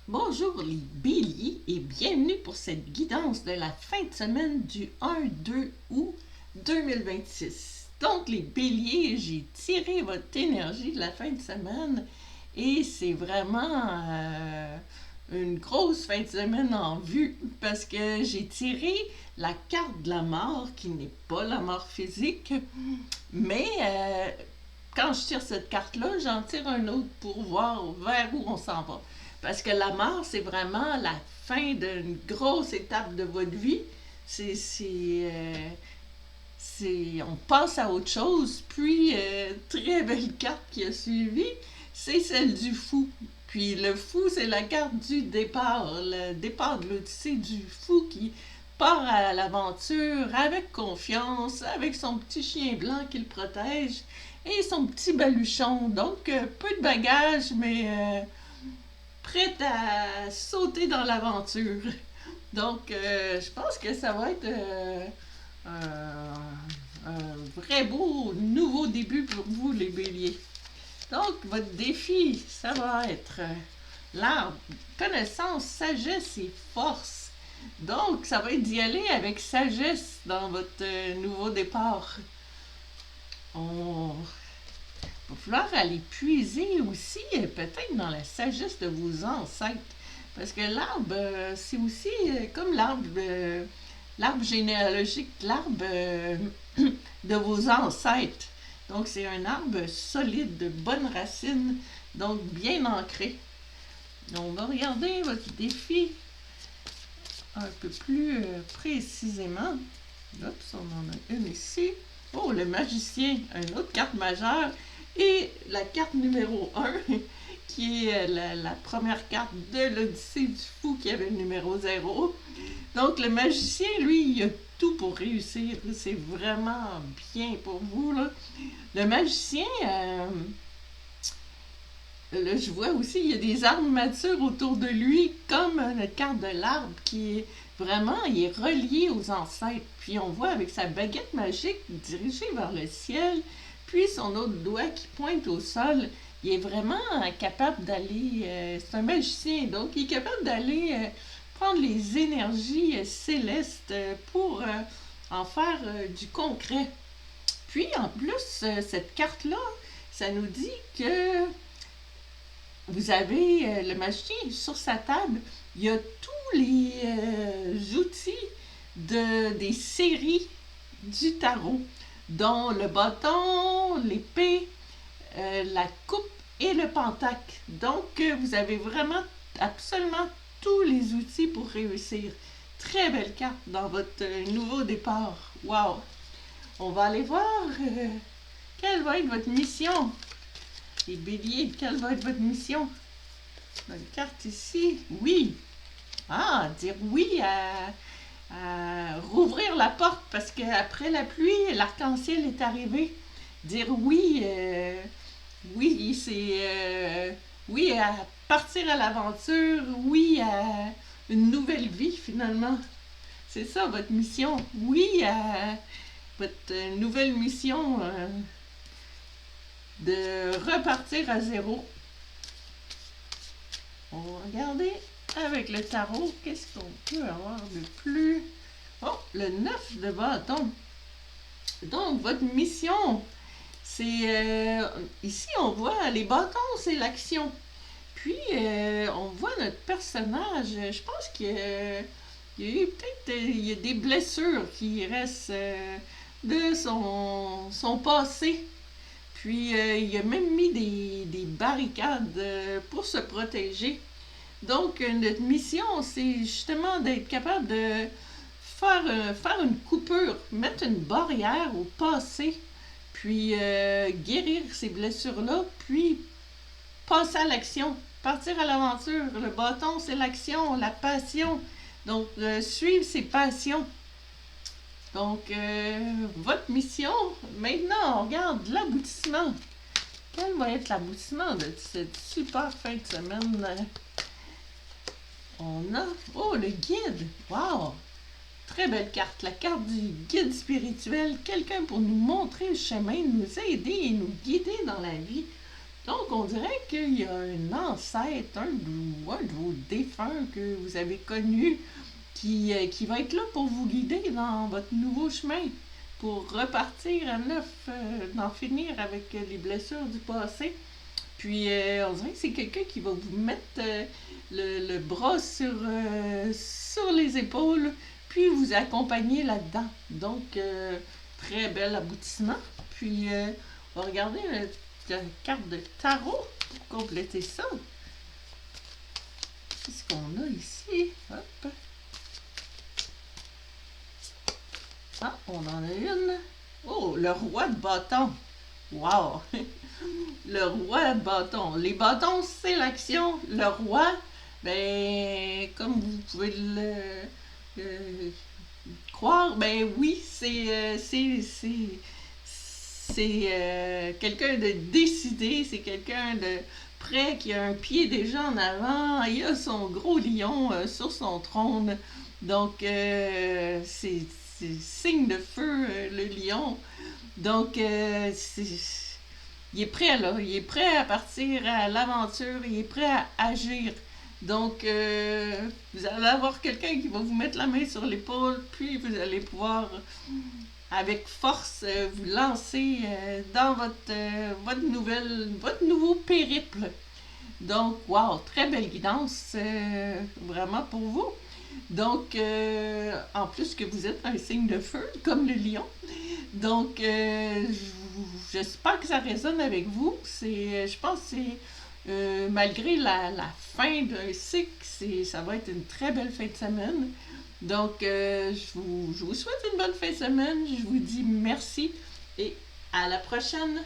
Bonjour les béliers et bienvenue pour cette guidance de la fin de semaine du 1-2 août 2026. Donc les béliers, j'ai tiré votre énergie de la fin de semaine et c'est vraiment une grosse fin de semaine en vue parce que j'ai tiré la carte de la mort qui n'est pas la mort physique, mais quand je tire cette carte-là, j'en tire un autre pour voir vers où on s'en va. Parce que la mort, c'est vraiment la fin d'une grosse étape de votre vie. On passe à autre chose. Puis, très belle carte qui a suivi, c'est celle du fou. Puis le fou, c'est la carte du départ, le départ de l'Odyssée du fou qui part à l'aventure avec confiance, avec son petit chien blanc qui le protège et son petit baluchon. Donc, peu de bagages, mais prête à sauter dans l'aventure. Donc, je pense que ça va être un vrai beau nouveau début pour vous, les béliers. Donc, votre défi, ça va être l'arbre, connaissance, sagesse et force. Donc, ça va être d'y aller avec sagesse dans votre nouveau départ. On va falloir aller puiser aussi peut-être dans la sagesse de vos ancêtres. Parce que l'arbre, c'est aussi comme l'arbre généalogique, l'arbre de vos ancêtres. Donc, c'est un arbre solide, de bonnes racines, donc bien ancré. On va regarder votre défi un peu plus précisément. Oups, on en a une ici. Oh, le magicien, une autre carte majeure. Et la carte numéro 1, qui est la première carte de l'Odyssée du fou qui avait le numéro 0. Donc, le magicien, lui, il a tout pour réussir. C'est vraiment bien pour vous, là. Le magicien, là, je vois aussi, il y a des arbres matures autour de lui, comme notre carte de l'arbre qui est vraiment, il est relié aux ancêtres. Puis on voit avec sa baguette magique dirigée vers le ciel, puis son autre doigt qui pointe au sol. Il est vraiment capable d'aller, c'est un magicien, donc il est capable d'aller prendre les énergies célestes pour en faire du concret. Puis en plus, cette carte-là, ça nous dit que vous avez le magicien sur sa table. Il y a tous les outils des séries du tarot, dont le bâton, l'épée, la coupe et le pentacle. Donc, vous avez vraiment absolument tous les outils pour réussir. Très belle carte dans votre nouveau départ. Wow! On va aller voir quelle va être votre mission. Les béliers, quelle va être votre mission? Une carte ici. Oui. Ah, dire oui à rouvrir la porte parce qu'après la pluie, l'arc-en-ciel est arrivé. Dire oui, oui, c'est oui à partir à l'aventure, oui à une nouvelle vie finalement. C'est ça votre mission. Oui à votre nouvelle mission de repartir à zéro. On va regarder avec le tarot qu'est-ce qu'on peut avoir de plus. Oh, le 9 de bâton. Donc, votre mission, c'est ici, on voit les bâtons, c'est l'action. Puis, on voit notre personnage. Je pense qu'il y a eu peut-être il y a des blessures qui restent de son passé. Puis, il a même mis des barricades pour se protéger. Donc, notre mission, c'est justement d'être capable de faire une coupure, mettre une barrière au passé, puis guérir ces blessures-là, puis passer à l'action, partir à l'aventure. Le bâton, c'est l'action, la passion. Donc, suivre ses passions. Donc, votre mission, maintenant, on regarde l'aboutissement. Quel va être l'aboutissement de cette super fin de semaine? On a... Oh, le guide! Wow! Très belle carte. La carte du guide spirituel. Quelqu'un pour nous montrer le chemin, nous aider et nous guider dans la vie. Donc, on dirait qu'il y a un ancêtre, un de vos défunts que vous avez connu qui va être là pour vous guider dans votre nouveau chemin, pour repartir à neuf, d'en finir avec les blessures du passé. Puis, on dirait que c'est quelqu'un qui va vous mettre le bras sur les épaules, puis vous accompagner là-dedans. Donc, très bel aboutissement. Puis, on va regarder la carte de tarot pour compléter ça. Qu'est-ce qu'on a ici? Hop. Ah, on en a une. Oh, le roi de bâton. Wow! Le roi de bâton. Les bâtons, c'est l'action. Le roi, ben, comme vous pouvez euh, croire, ben oui, c'est quelqu'un de décidé, c'est quelqu'un de prêt qui a un pied déjà en avant. Il a son gros lion sur son trône. Donc, c'est signe de feu, le lion. Donc, il est prêt là, il est prêt à partir à l'aventure, il est prêt à agir. Donc, vous allez avoir quelqu'un qui va vous mettre la main sur l'épaule, puis vous allez pouvoir, avec force, vous lancer dans votre nouveau périple. Donc, wow, très belle guidance, vraiment pour vous. Donc, en plus que vous êtes un signe de feu, comme le lion. Donc, j'espère que ça résonne avec vous. Je pense que c'est, malgré la fin d'un cycle, ça va être une très belle fin de semaine. Donc, je vous souhaite une bonne fin de semaine. Je vous dis merci et à la prochaine.